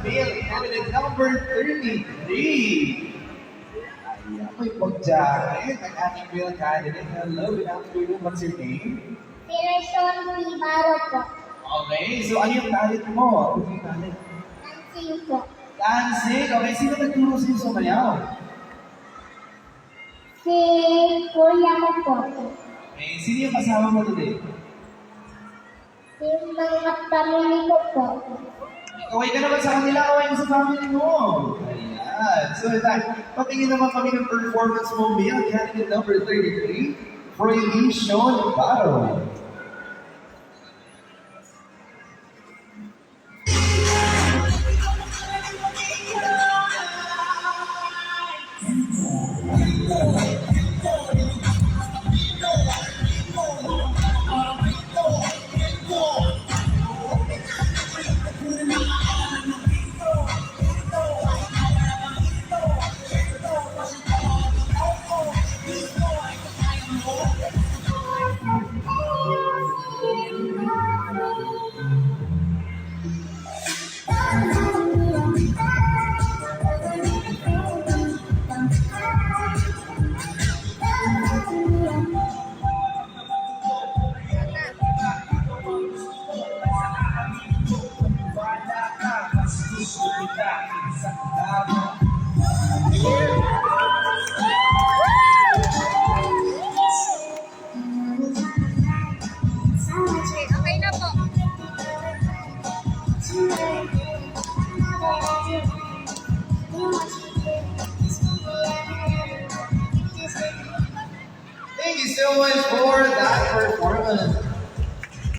male candidate number 33. Ayan, may pag-jacket ang ating male candidate. Hello, good afternoon. What's your name? Direction Libaro po. Okay, so ano yung talent mo? Ano yung talent? Dancing po. Dancing? Okay, sino nagturo sa'yo sumayaw? Si Kuya ko po. Okay, sino yung kasama mo today? Si mga pamilya ko po. Kaway ka naman sa kanila, kaway mo sa family mo. Ayan. So, patingin naman kami ng performance mo, male candidate number 33, Freely Sean Baro. Okay na po. Thank you so much for that performance.